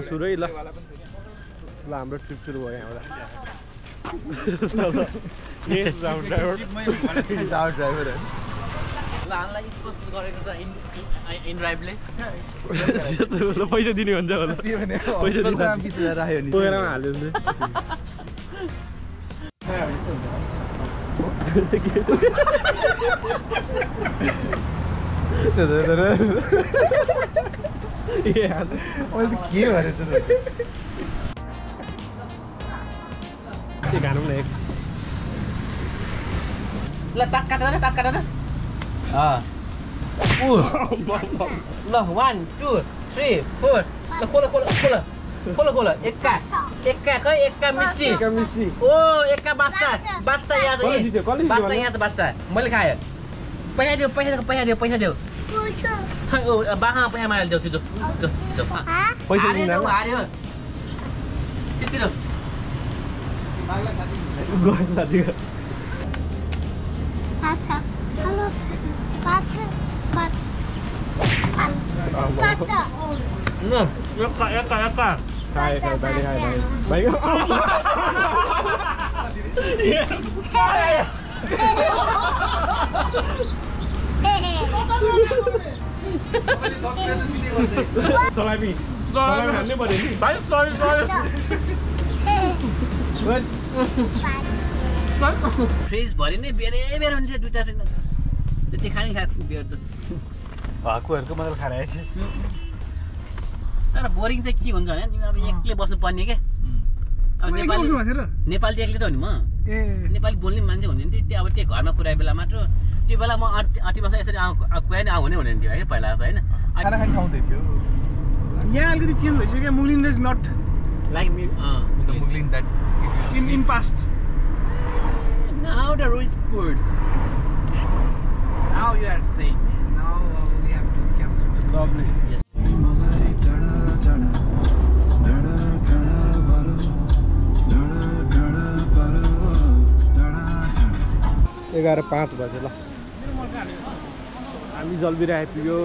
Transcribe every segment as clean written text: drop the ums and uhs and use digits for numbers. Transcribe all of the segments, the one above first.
सुरु है ल हाम्रो ट्रिप सुरु भयो यहाँबाट ड्राइभर हामीलाई स्पोन्सर गरेको छ इन ड्राइभले पैसा दिने भन्छ होला पैसा दिनु राख्यो नि पोखरामा हाल्यो नि के भनेछ खानु न एक ल टास काटेर ल 1 2 3 4 ल खोल एक्का खै एक्का मिसी ओ एक्का बासा यहाँ छ बासा मैले खाएँ पैसा देऊ छ ओ बाहा पैसा माल देऊ सिजो पैसा दिनु हार्यो चिचिरो गयो साथी हेलो न एक्का खाए भाइ सलामी हान्नै पर्यो नि भाइ सरी फ्रिज भरि नै बेरै हुन्छ दुईटा फ्रिज त्यति खाने खाएको बियर त हाकुहरूको मात्र खाएर आएछ तर बोरिङ चाहिँ के हुन्छ भने तिमी अब एक्लै बस्नु पर्ने के अब नेपाली त एक्लै त हो नि म नेपाली बोल्ने मान्छे हुने नि त्यो अब त्यो घरमा कुराए बेला मात्र त्यो बेला म अटिमासँग यसरी कुरा नि हुने नि थियो होइन पहिला होइन खाना खाने ठाउँदै थियो यहाँ अलिकति चेन्ज भइसक्यो Mugling is not like Mugling that in past now the road is good now you are saying now we have to capture the lovely yes 11:05 बज्यो ल हामी जलबिरा आइपुग्यो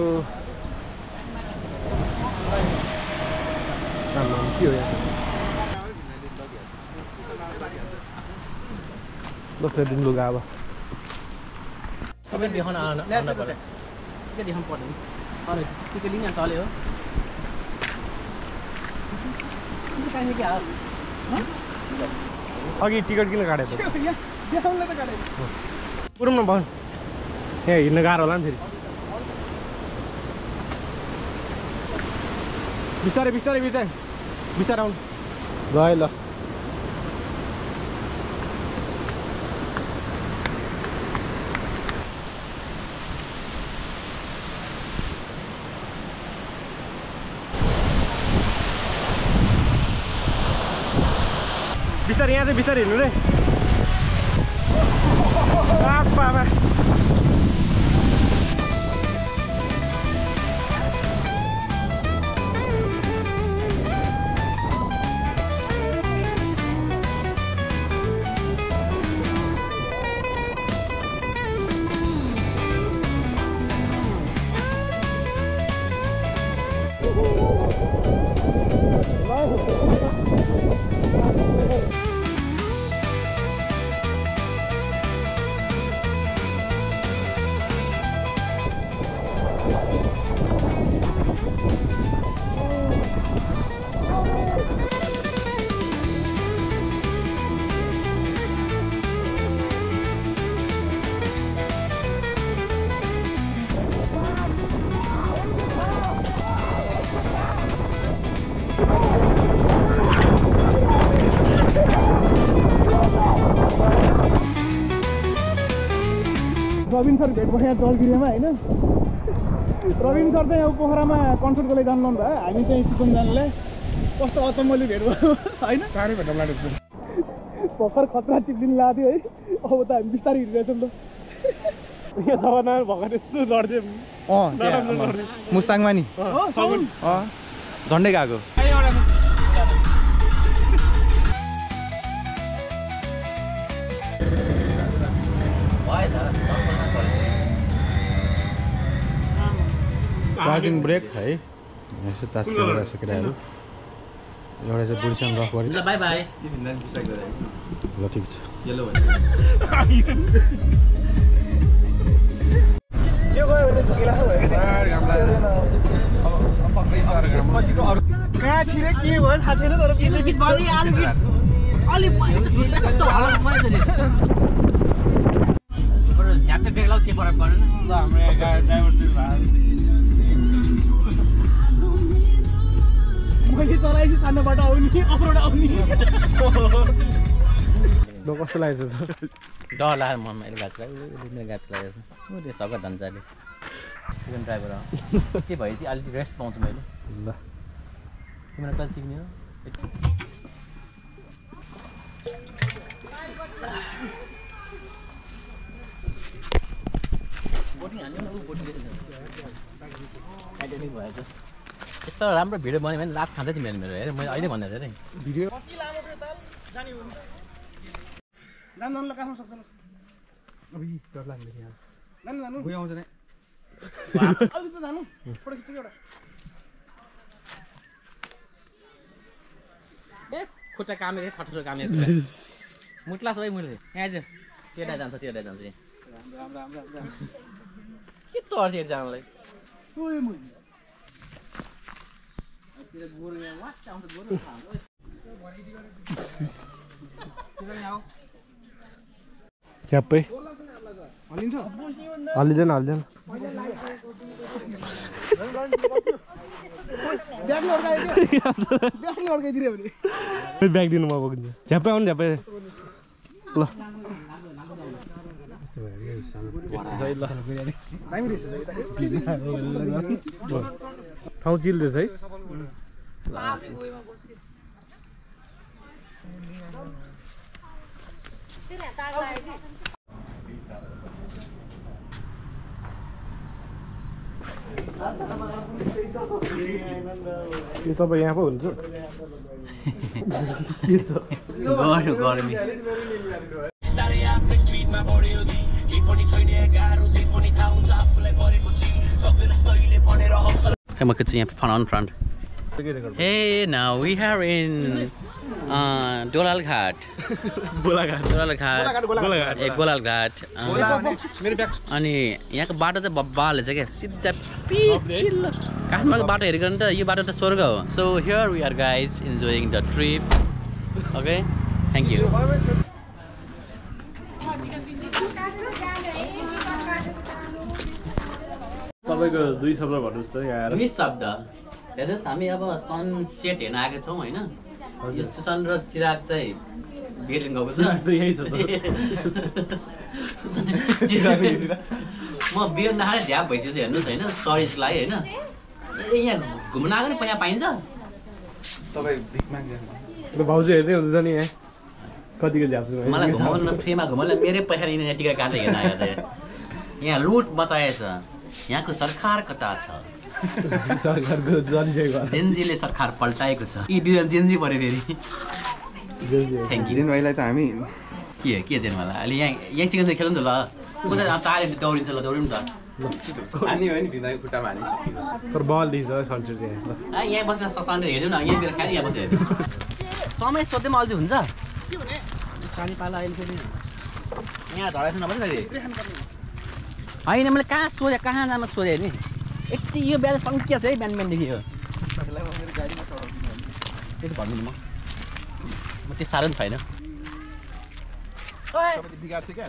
के हो यहाँ दोस्रो दिन लुगा अब तपाईँ देखाउन आउन पर्यो के देखाउनु पर्दैन अनि टिकट लिने तले हो अघि टिकट किन काटेको पुरौँ न भयो यहाँ हिँड्न गाह्रो होला नि फेरि बिस्तारै आउनु गयो ल बिस्तारै यहाँ चाहिँ बिस्तारै हिँड्नु रे बाबा रविन सर भेट भयो जलगिरीमा होइन रविन सर चाहिँ अब पोखरामा कन्सर्टको लागि जानु भयो हामी चाहिँ चिकन जानलाई कस्तो अचम्मले भेट भयो होइन साह्रै भेट्न लाग्यो भर्खर खतरा चिक्दिन लाग्थ्यो है अब त हामी बिस्तारै हिँडिरहेछौँ ल यहाँ जमाना भर्खर यस्तो लड्थ्यो मुस्ताङमा नि झन्डै गएको चार्जिङ ब्रेक है यसो तास केटाहरू एउटा चाहिँ बुढीसँग गफ गऱ्यो ल बाई बाई ल ठिक छ यो गयो भने गिलास भयो पछिको अरू कहाँ छिरे के भयो थाहा छैन तर झ्याप्पे बेग्ला के फरक परेन ल हाम्रो यहाँ गाडी ड्राइभर चाहिँ मैले चलाएछु सानो बाटो आउने अफरोड आउने कस्तो लागेको छ डर लाग्यो म मेरो गाडी लागेको त्यो सगर धन्साले चिकन ड्राइभर हो के भएपछि अलिकति रेस्ट पाउँछु मैले ल तिम्रो कहिले सिक्ने हो यस्तो राम्रो भिडियो बनायो भने लाभ खान्छ तिमीले मेरो हेर मैले अहिले भनेर हेरेँ भिडियो कति लामो त्यो ताल जाने हो जान ल काट्न सक्छ ल अबि डर लाग्यो यहाँ जानु गयो आउँछ नि अलि त जानु फोटो खिच्छ एउटा ए खुट्टा कामेको ठठो कामेको मुट्ला सबै मुट्ले यहाँ चाहिँ त्यता जान्छ के तर्छ हेर जानलाई च्याप्पै हलिन्छ हल्लिँदैन ब्यागले अड्काइदियो भने ब्याग दिनु म बोकिदिन्छु झ्याप्पै आउनु झ्याप्पै ल ठाउँ चिल रहेछ है यो तपाईँ यहाँ पो हुन्छ के छ गर्मी म चाहिँ यहाँ फन फ्रन्ट हे now we are in Golaghat अनि यहाँको बाटो चाहिँ बब्बाले छ क्या सिधा पिचिल्लो काठमाडौँको बाटो हेरेको त यो बाटो त स्वर्ग हो so here we are guys enjoying the trip okay thank you तपाईँको 2 शब्द भन्नुहोस् त यहाँ आएर 2 शब्द हेर्नुहोस् हामी अब सनसेट हेर्न आएका छौँ होइन यो सुसन र चिराग चाहिँ बेलिङ गएको छ यही छ म बेर नखाएर झ्याप भइसकेको छु हेर्नुहोस् होइन सरिसको लागि होइन यहाँ घुम्न आएको नि पैसा पाइन्छ भाउजू हेर्दै हुन्छ नि यहाँ कतिको झ्याप्छु मलाई घुमाउन फ्रीमा घुमाउन मेरै पैसा यहाँ टिकट काटेर हेर्न आएको छ यहाँ लुट मचाएछ यहाँको सरकार कता छ सरकारको जलिसकेको जेनजीले सरकार पल्टाएको छ यी दुईजना जेनजी पऱ्यो फेरि थ्याङ्क यू जेनवाइलाई त हामी के जेनवाला अहिले यहाँ सिकाउँछ खेल्नु त ल को चाहिँ टाढे दौडिन्छ ल दौडिनु त हानी हो नि भिन्दाको खुट्टामा हानिसक्यो तर बल दिन्छ सन्चो चाहिँ यहाँ बसेर सन्डे हेर्नु न यहाँ बेर खाने यहाँ बसेर हेर्नु समय सोध्दै अल्छी हुन्छ पानी पाला अहिले फेरि यहाँ झडाइ खानु पर्छ फेरि होइन मैले कहाँ सोधेँ कहाँ जान सोधेँ नि यति यो बिहान सङ्ख्या छ है बिहानदेखि यो त्यति भन्नु म त्यो साह्रो पनि छैन बिगार्छ क्या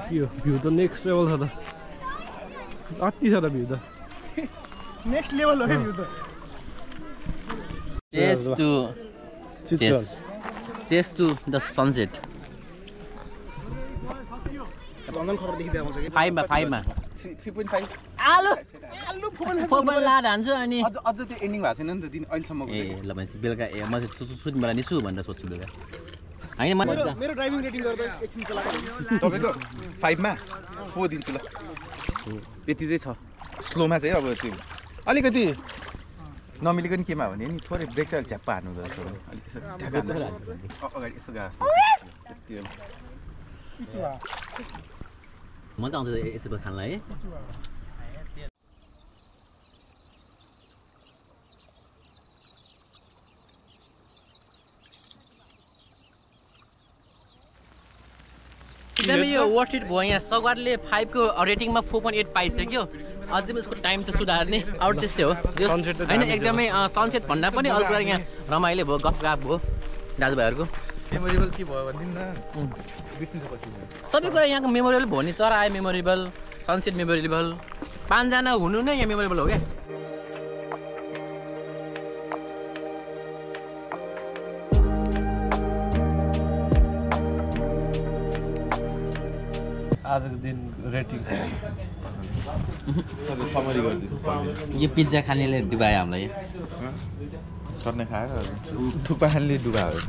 भ्यू त नेक्स्ट लेभल छ त अति छ त भ्यू त नेक्स्ट लेभल हो भ्यू त Cheers to the sunset. जङ्गल खबर देखिदिएको आउँछ कि 5 मा 3.5 आलु आलु फोबल लाड हान्छु अनि अझ त्यो एन्डिङ भएको छैन नि त दिन अहिलेसम्मको ए ल भनेपछि बेलुका ए म सुत्नु बेला निसु भनेर सोध्छु बेलुका होइन मेरो ड्राइभिङ रेटिङ गर्दा एकछिन चलाएको तपाईँको 5 मा 4 दिन्छु ल यति चाहिँ छ स्लोमा चाहिँ अब त्यो अलिकति नमिलिकन केमा भने नि थोरै ब्रेक चाहिँ झ्याप्प हान्नु हुँदो रहेछ अलिक यसो ढाका अगाडि यसो गएको त्यति हो मजा आउँछ यसो खानलाई है एकदमै यो वर्थ इट भयो यहाँ सगरले 5 को रेटिङमा 4.8 पाइसक्यो अझै पनि उसको टाइम चाहिँ सुधार्ने अरू त्यस्तै हो होइन एकदमै सनसेट भन्दा पनि अरू कुरा यहाँ रमाइलो भयो गफगाफ भयो दाजुभाइहरूको मेमोरेबल के भयो भन्दिन न सबै कुरा यहाँको मेमोरेबल भयो नि चरा आयो मेमोरेबल सनसेट मेमोरेबल 5 जना हुनु नै यहाँ मेमोरेबल हो क्या आजको दिन रेटिङ सबै समरी गरिदिनु यो पिज्जा खानेले डुबायो हामीलाई सर्ने खायो थुक्पा खानेले डुबायो